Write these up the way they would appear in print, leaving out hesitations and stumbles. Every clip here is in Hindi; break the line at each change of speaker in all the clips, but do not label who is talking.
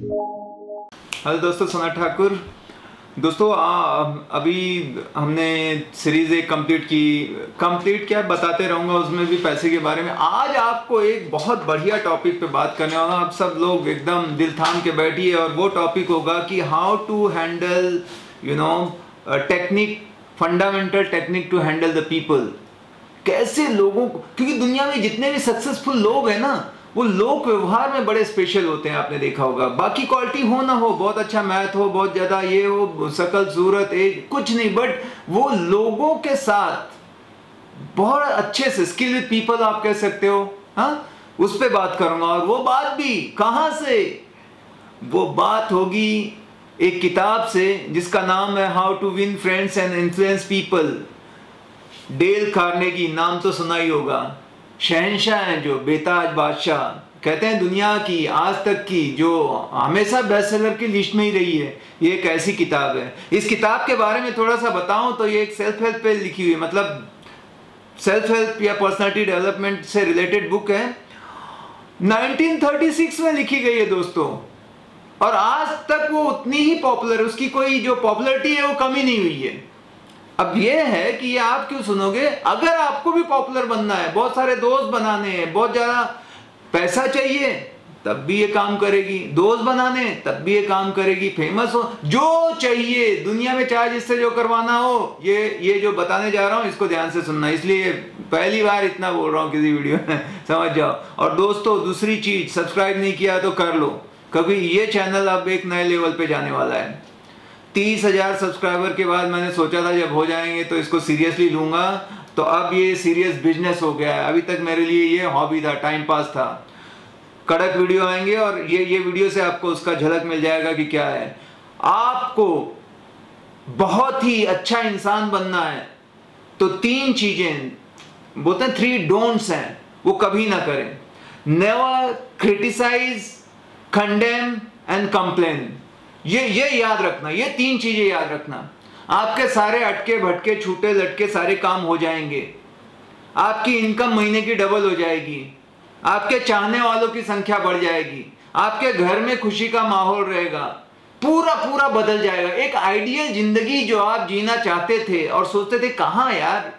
हेलो दोस्तों, सोना ठाकुर। दोस्तों अभी हमने सीरीज एक कंप्लीट क्या बताते रहूंगा, उसमें भी पैसे के बारे में। आज आपको एक बहुत बढ़िया टॉपिक पे बात करने वाला हूं। आप सब लोग एकदम दिल थाम के बैठिए, और वो टॉपिक होगा कि how to handle technique, fundamental technique to handle the people. कैसे लोगों को, क्योंकि दुनिया में जितने भी सक्सेसफुल लोग हैं ना, वो लोक व्यवहार में बड़े स्पेशल होते हैं। आपने देखा होगा, बाकी क्वालिटी हो ना हो, बहुत अच्छा मैथ हो, बहुत ज्यादा ये हो, शकल सूरत एज कुछ नहीं, बट वो लोगों के साथ बहुत अच्छे से स्किल विद पीपल आप कह सकते हो। हाँ, उस पे बात करूंगा। और वो बात भी कहां से, वो बात होगी एक किताब से जिसका नाम है how to win friends and influence people. Dale Carnegie, नाम तो सुना ही होगा। शहंशाह हैं जो, बेताज बादशाह, कहते हैं दुनिया की आज तक की जो हमेशा बेस्ट सेलर की लिस्ट में ही रही है। ये एक ऐसी किताब है। इस किताब के बारे में थोड़ा सा बताऊं तो ये एक सेल्फ हेल्प पे लिखी हुई है, मतलब सेल्फ हेल्प या पर्सनालिटी डेवलपमेंट से रिलेटेड बुक है। 1936 में लिखी गई है दोस्तों, और आज तक वो उतनी ही पॉपुलर है। उसकी कोई जो पॉपुलरिटी है वो कमी नहीं हुई है। अब ये है कि ये आप क्यों सुनोगे, अगर आपको भी पॉपुलर बनना है, बहुत सारे दोस्त बनाने हैं, बहुत ज्यादा पैसा चाहिए, तब भी ये काम करेगी। दोस्त बनाने तब भी ये काम करेगी। फेमस हो, जो चाहिए दुनिया में, चाहे जिससे जो करवाना हो, ये जो बताने जा रहा हूं इसको ध्यान से सुनना। इसलिए पहली बार इतना बोल रहा हूं किसी वीडियो में, समझ जाओ। और दोस्तों, दूसरी चीज, सब्सक्राइब नहीं किया तो कर लो, क्योंकि ये चैनल अब एक नए लेवल पे जाने वाला है। 30,000 सब्सक्राइबर के बाद मैंने सोचा था जब हो जाएंगे तो इसको सीरियसली लूंगा, तो अब ये सीरियस बिजनेस हो गया है। अभी तक मेरे लिए ये हॉबी था, टाइम पास था। कड़क वीडियो आएंगे और ये वीडियो से आपको उसका झलक मिल जाएगा कि क्या है। आपको बहुत ही अच्छा इंसान बनना है तो 3 चीजें बोलते हैं, 3 डोंट्स हैं, वो कभी ना करें। Never criticise, condemn and complain. ये याद रखना, ये 3 चीजें याद रखना। आपके सारे अटके भटके छूटे लटके सारे काम हो जाएंगे। आपकी इनकम महीने की डबल हो जाएगी। आपके चाहने वालों की संख्या बढ़ जाएगी। आपके घर में खुशी का माहौल रहेगा। पूरा बदल जाएगा। एक आइडियल जिंदगी जो आप जीना चाहते थे और सोचते थे कहां यार,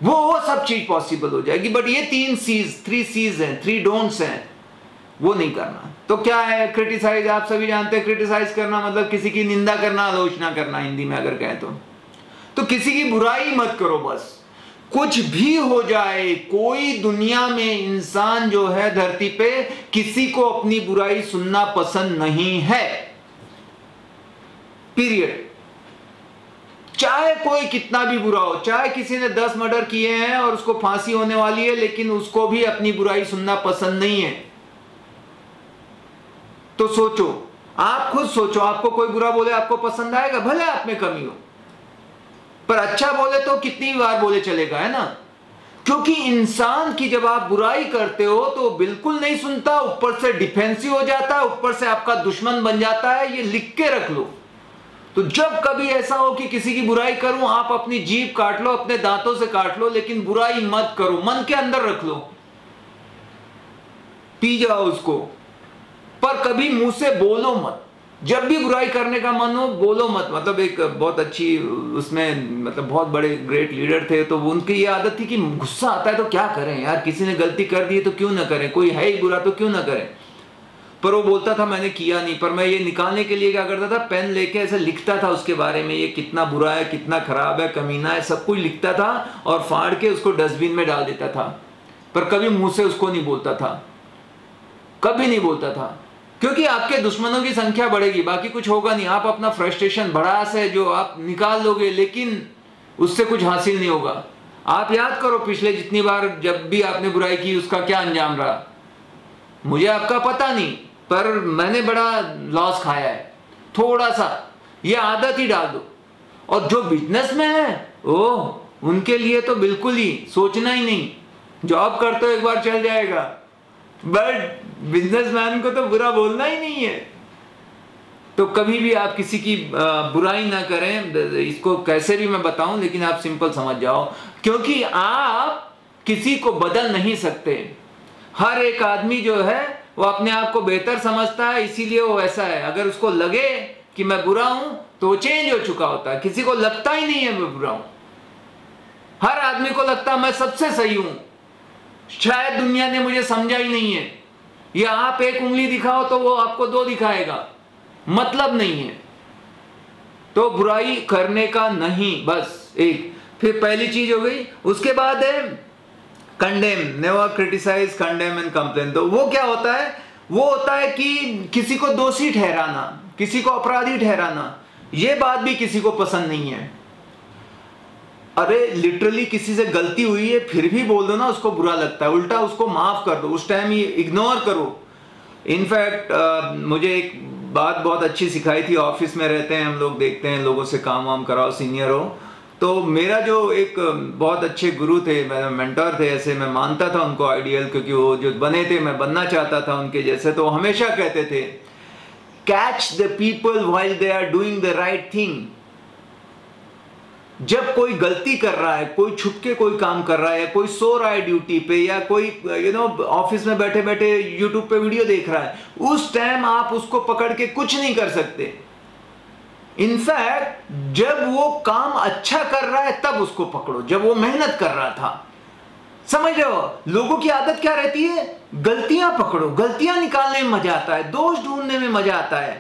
वो सब चीज पॉसिबल हो जाएगी। बट ये 3 C's हैं, 3 डोंट्स हैं, वो नहीं करना। तो क्या है क्रिटिसाइज? आप सभी जानते हैं क्रिटिसाइज करना मतलब किसी की निंदा करना, आलोचना करना, हिंदी में अगर कहें तो किसी की बुराई मत करो। बस कुछ भी हो जाए, कोई दुनिया में इंसान जो है धरती पे किसी को अपनी बुराई सुनना पसंद नहीं है, पीरियड। चाहे कोई कितना भी बुरा हो, चाहे किसी ने 10 मर्डर किए हैं और उसको फांसी होने वाली है, लेकिन उसको भी अपनी बुराई सुनना पसंद नहीं है। तो सोचो, आप खुद सोचो, आपको कोई बुरा बोले आपको पसंद आएगा? भले आप में कमी हो, पर अच्छा बोले तो कितनी बार बोले चलेगा, है ना? क्योंकि इंसान की जब आप बुराई करते हो तो बिल्कुल नहीं सुनता, ऊपर से डिफेंसिव हो जाता है, ऊपर से आपका दुश्मन बन जाता है। ये लिख के रख लो। तो जब कभी ऐसा हो कि किसी की बुराई करूं, आप अपनी जीभ काट लो, अपने दांतों से काट लो, लेकिन बुराई मत करो। मन के अंदर रख लो, पी जाओ उसको, पर कभी मुंह से बोलो मत। जब भी बुराई करने का मन हो, बोलो मत। मतलब एक बहुत अच्छी, उसमें मतलब बहुत बड़े ग्रेट लीडर थे, तो उनकी ये आदत थी कि गुस्सा आता है तो क्या करें यार, किसी ने गलती कर दी है तो क्यों ना करें, कोई है ही बुरा तो क्यों ना करें। पर वो बोलता था मैंने किया नहीं, पर मैं ये निकालने के लिए क्या करता था, पेन लेके ऐसे लिखता था उसके बारे में, ये कितना बुरा है, कितना खराब है, कमीना है, सब कुछ लिखता था और फाड़ के उसको डस्टबिन में डाल देता था। पर कभी मुंह से उसको नहीं बोलता था, कभी नहीं बोलता था। क्योंकि आपके दुश्मनों की संख्या बढ़ेगी, बाकी कुछ होगा नहीं। आप अपना फ्रस्ट्रेशन, भड़ास है जो आप निकाल लोगे, लेकिन उससे कुछ हासिल नहीं होगा। आप याद करो पिछले जितनी बार जब भी आपने बुराई की, उसका क्या अंजाम रहा। मुझे आपका पता नहीं, पर मैंने बड़ा लॉस खाया है। थोड़ा सा ये आदत ही डाल दो। और जो बिजनेस में है, ओह, उनके लिए तो बिल्कुल ही सोचना ही नहीं। जॉब करते हो एक बार चल जाएगा, बट बिजनेसमैन को तो बुरा बोलना ही नहीं है। तो कभी भी आप किसी की बुराई ना करें। इसको कैसे भी मैं बताऊं, लेकिन आप सिंपल समझ जाओ, क्योंकि आप किसी को बदल नहीं सकते। हर एक आदमी जो है वो अपने आप को बेहतर समझता है, इसीलिए वो वैसा है। अगर उसको लगे कि मैं बुरा हूं तो वो चेंज हो चुका होता है। किसी को लगता ही नहीं है मैं बुरा हूं, हर आदमी को लगता है मैं सबसे सही हूं, शायद दुनिया ने मुझे समझा ही नहीं है। या आप एक उंगली दिखाओ तो वो आपको दो दिखाएगा, मतलब नहीं है। तो बुराई करने का नहीं, बस एक। फिर पहली चीज हो गई। उसके बाद है condemn, never criticise, condemn and complain. तो वो क्या होता है? वो होता है कि किसी को दोषी ठहराना, किसी को अपराधी ठहराना। ये बात भी किसी को पसंद नहीं है। अरे लिटरली किसी से गलती हुई है फिर भी बोल दो ना, उसको बुरा लगता है। उल्टा उसको माफ कर दो, उस टाइम ही इग्नोर करो। इनफैक्ट मुझे एक बात बहुत अच्छी सिखाई थी। ऑफिस में रहते हैं हम लोग, देखते हैं लोगों से काम वाम कराओ, सीनियर हो। तो मेरा जो एक बहुत अच्छे गुरु थे, मेरे मेंटर थे, ऐसे मैं मानता था उनको आइडियल, क्योंकि वो जो बने थे मैं बनना चाहता था उनके जैसे। तो हमेशा कहते थे, catch the people while they are doing the right thing. जब कोई गलती कर रहा है, कोई छुप के कोई काम कर रहा है, कोई सो रहा है ड्यूटी पे, या कोई ऑफिस में बैठे बैठे यूट्यूब पे वीडियो देख रहा है, उस टाइम आप उसको पकड़ के कुछ नहीं कर सकते। इनफैक्ट जब वो काम अच्छा कर रहा है तब उसको पकड़ो, जब वो मेहनत कर रहा था। समझ रहे हो? लोगों की आदत क्या रहती है? गलतियां पकड़ो, गलतियां निकालने में मजा आता है, दोष ढूंढने में मजा आता है।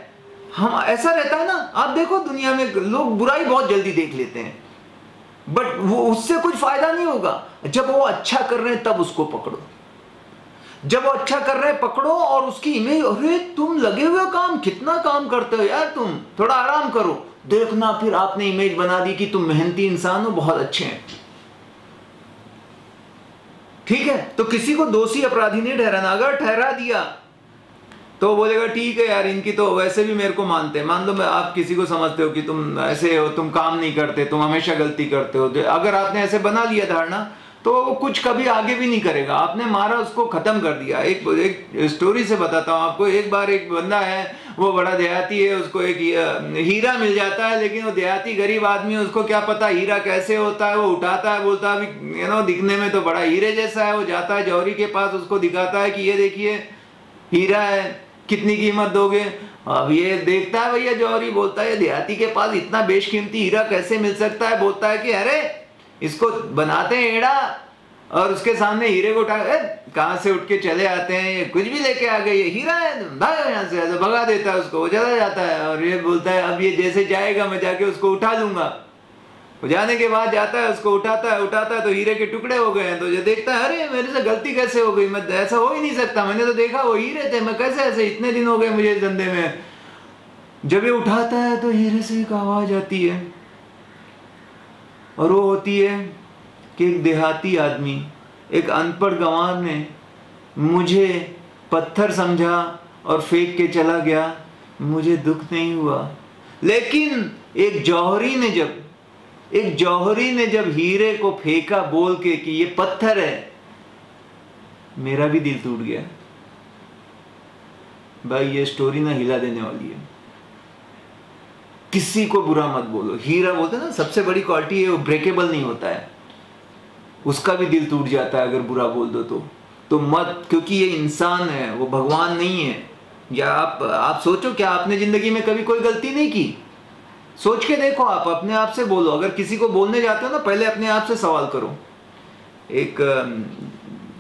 हम ऐसा रहता है ना, आप देखो दुनिया में लोग बुराई बहुत जल्दी देख लेते हैं, बट वो उससे कुछ फायदा नहीं होगा। जब वो अच्छा कर रहे हैं तब उसको पकड़ो, जब वो अच्छा कर रहे हैं पकड़ो, और उसकी इमेज, अरे तुम लगे हुए काम, कितना काम करते हो यार, तुम थोड़ा आराम करो, देखना फिर आपने इमेज बना दी कि तुम मेहनती इंसान हो, बहुत अच्छे हैं। ठीक है? तो किसी को दोषी अपराधी नहीं ठहराना। अगर ठहरा दिया तो बोलेगा ठीक है यार, इनकी तो वैसे भी मेरे को मानते हैं। मान लो आप किसी को समझते हो कि तुम ऐसे हो, तुम काम नहीं करते, तुम हमेशा गलती करते हो, अगर आपने ऐसे बना लिया धारणा तो वो कुछ कभी आगे भी नहीं करेगा। आपने मारा, उसको खत्म कर दिया। एक स्टोरी से बताता हूँ आपको। एक बार एक बंदा है, वो बड़ा देहाती है, उसको एक हीरा मिल जाता है, लेकिन वो देहाती गरीब आदमी है, उसको क्या पता हीरा कैसे होता है। वो उठाता है, बोलता है अभी दिखने में तो बड़ा हीरे जैसा है। वो जाता है जौहरी के पास, उसको दिखाता है कि ये देखिए हीरा है, कितनी कीमत दोगे? अब ये देखता है भैया जौहरी, बोलता है देहाती के पास इतना बेशकीमती हीरा कैसे मिल सकता है? बोलता है कि अरे इसको बनाते हैं एड़ा, और उसके सामने हीरे को उठा, कहां से उठ के चले आते हैं, ये कुछ भी लेके आ गए, ये हीरा है, भागो यहाँ से। तो भगा देता है उसको, वो चला जाता है। और ये बोलता है अब ये जैसे जाएगा मैं जाके उसको उठा लूंगा। वो जाने के बाद जाता है, उसको उठाता है तो हीरे के टुकड़े हो गए हैं। तो ये देखता है, अरे मेरे से गलती कैसे हो गई, मैं ऐसा हो ही नहीं सकता, मैंने तो देखा वो हीरे थे, मैं कैसे ऐसे, इतने दिन हो गए मुझे इस धंधे में। जब ये उठाता है तो हीरे से एक आवाज आती है, और वो होती है कि एक देहाती आदमी, एक अनपढ़ गंवार ने मुझे पत्थर समझा और फेंक के चला गया, मुझे दुख नहीं हुआ। लेकिन एक जौहरी ने जब हीरे को फेंका बोल के कि ये पत्थर है, मेरा भी दिल टूट गया। भाई ये स्टोरी ना हिला देने वाली है। किसी को बुरा मत बोलो। हीरा बोलते ना, सबसे बड़ी क्वालिटी है वो ब्रेकेबल नहीं होता है, उसका भी दिल टूट जाता है अगर बुरा बोल दो तो मत, क्योंकि ये इंसान है, वो भगवान नहीं है। या आप सोचो, क्या आपने जिंदगी में कभी कोई गलती नहीं की? सोच के देखो, आप अपने आप से बोलो। अगर किसी को बोलने जाते हो ना, पहले अपने आप से सवाल करो। एक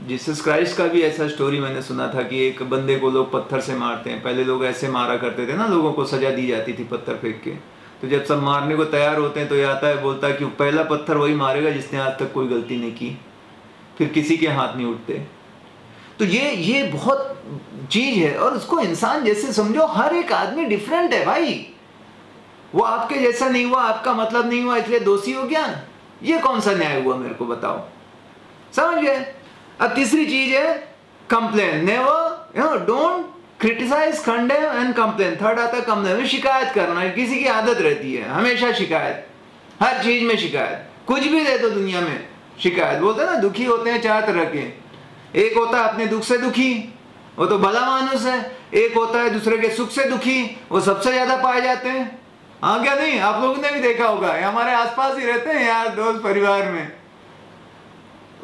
जीसस क्राइस्ट का भी ऐसा स्टोरी मैंने सुना था कि एक बंदे को लोग पत्थर से मारते हैं। पहले लोग ऐसे मारा करते थे ना, लोगों को सजा दी जाती थी पत्थर फेंक के। तो जब सब मारने को तैयार होते हैं तो ये आता है, बोलता है कि पहला पत्थर वही मारेगा जिसने आज तक कोई गलती नहीं की। फिर किसी के हाथ नहीं उठते। तो ये बहुत चीज है, और उसको इंसान जैसे समझो। हर एक आदमी डिफरेंट है भाई। वो आपके जैसा नहीं हुआ, आपका मतलब नहीं हुआ, इसलिए दोषी हो गया। ये कौन सा न्याय हुआ, मेरे को बताओ? समझ गए? अब तीसरी चीज है complain. Never don't criticise, condemn and complain. Third आता है कंप्लेन, शिकायत करना। किसी की आदत रहती है हमेशा शिकायत, हर चीज में शिकायत। कुछ भी दे दो दुनिया में शिकायत। बोलते हैं ना, दुखी होते हैं चार तरह के। एक होता है अपने दुख से दुखी, वो तो भला मानुस है। एक होता है दूसरे के सुख से दुखी, वो सबसे ज्यादा पाए जाते हैं। हाँ क्या नहीं? आप लोगों ने भी देखा होगा, हमारे आसपास ही रहते हैं यार, दोस्त परिवार में।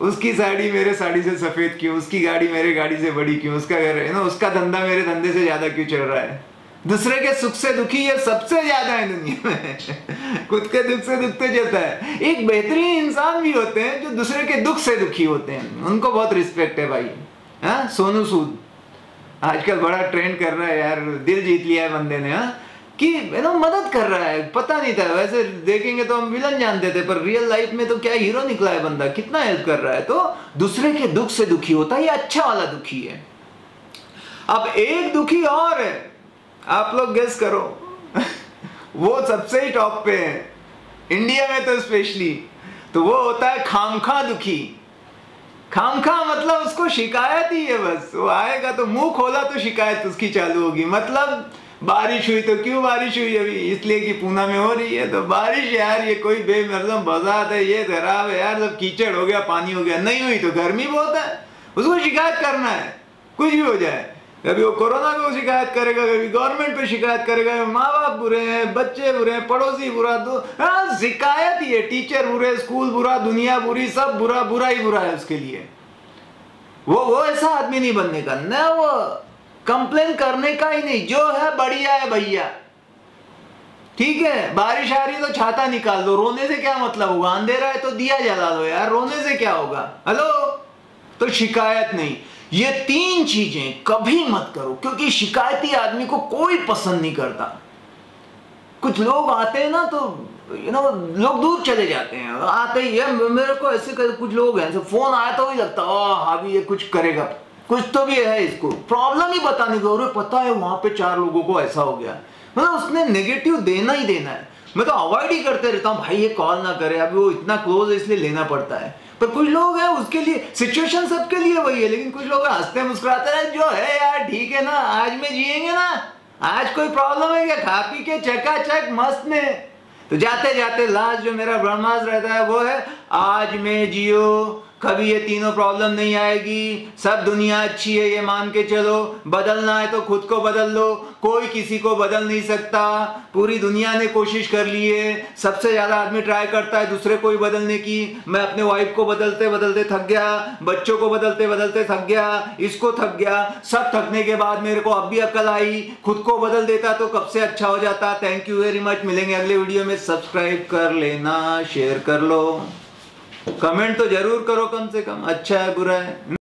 उसकी साड़ी मेरे साड़ी से सफेद क्यों, उसकी गाड़ी मेरे गाड़ी से बड़ी क्यों, उसका घर है ना, उसका धंधा मेरे धंधे से ज्यादा क्यों चल रहा है। दूसरे के सुख से दुखी ये सबसे ज्यादा है दुनिया में। खुद के दुख से दुख तो जाता है। एक बेहतरीन इंसान भी होते हैं जो दूसरे के दुख से दुखी होते हैं, उनको बहुत रिस्पेक्ट है भाई। हाँ, सोनू सूद आजकल बड़ा ट्रेंड कर रहा है यार, दिल जीत लिया है बंदे ने। हाँ, कि मदद कर रहा है। पता नहीं था, वैसे देखेंगे तो हम विलन जानते थे, पर रियल लाइफ में तो क्या हीरो निकला है बंदा, कितना हेल्प कर रहा है। तो दूसरे के दुख से दुखी होता है, ये अच्छा वाला दुखी है। अब एक दुखी और है, आप लोग गेस करो। वो सबसे ही टॉप पे है इंडिया में तो स्पेशली, तो वो होता है खामखा दुखी। खामखा मतलब उसको शिकायत ही है बस, वो आएगा तो मुंह खोला तो शिकायत उसकी चालू होगी। मतलब बारिश हुई तो क्यों बारिश हुई अभी, इसलिए कि पूना में हो रही है तो बारिश यार, ये कोई बेमतलब बरसात है, ये खराब है यार, सब कीचड़ हो गया, पानी हो गया। नहीं हुई तो गर्मी बहुत है, उसको शिकायत करना है, कुछ भी हो जाए। कभी वो कोरोना पे शिकायत करेगा, कभी गवर्नमेंट पे शिकायत करेगा, माँ बाप बुरे हैं, बच्चे बुरे हैं, पड़ोसी बुरा, हाँ शिकायत ही है। टीचर बुरे, स्कूल बुरा, दुनिया बुरी, सब बुरा, बुरा ही बुरा है उसके लिए। वो ऐसा आदमी नहीं बनने का ना, वो कंप्लेन करने का ही नहीं, जो है बढ़िया है भैया, ठीक है। बारिश आ रही है तो छाता निकाल दो, रोने से क्या मतलब होगा। अंधेरा है तो दिया जला दो यार, रोने से क्या होगा। हेलो, तो शिकायत नहीं। ये तीन चीजें कभी मत करो, क्योंकि शिकायती आदमी को कोई पसंद नहीं करता। कुछ लोग आते हैं ना तो लोग दूर चले जाते हैं, आते ही है। मेरे को ऐसे कुछ लोग हैं, फोन आया तो ही लगता हाँ भी ये कुछ करेगा, कुछ तो भी है इसको, प्रॉब्लम ही बताने को। और पता है वहां पे 4 लोगों को ऐसा हो गया, मतलब उसने नेगेटिव देना ही देना है। मैं तो अवॉइड ही करते रहता हूँ, भाई ये कॉल ना करे, अभी वो इतना क्लोज है इसलिए लेना पड़ता है। पर कुछ लोग हैं उसके लिए, सिचुएशन सबके लिए वही है, लेकिन कुछ लोग हंसते मुस्कुराते रहे, जो है यार ठीक है ना, आज में जिएंगे ना, आज कोई प्रॉब्लम है क्या, खा पी के चकाचक मस्त में। तो जाते जाते लास्ट जो मेरा ब्रह्मास्त्र रहता है वो है, आज में जियो, कभी ये तीनों प्रॉब्लम नहीं आएगी, सब दुनिया अच्छी है ये मान के चलो, बदलना है तो खुद को बदल लो, कोई किसी को बदल नहीं सकता, पूरी दुनिया ने कोशिश कर ली है, सबसे ज्यादा आदमी ट्राई करता है दूसरे को ही बदलने की। मैं अपने वाइफ को बदलते बदलते थक गया, बच्चों को बदलते बदलते थक गया, इसको थक गया, सब थकने के बाद मेरे को अब भी अकल आई, खुद को बदल देता तो कब से अच्छा हो जाता। थैंक यू वेरी मच, मिलेंगे अगले वीडियो में। सब्सक्राइब कर लेना, शेयर कर लो, कमेंट तो जरूर करो, कम से कम अच्छा है बुरा है।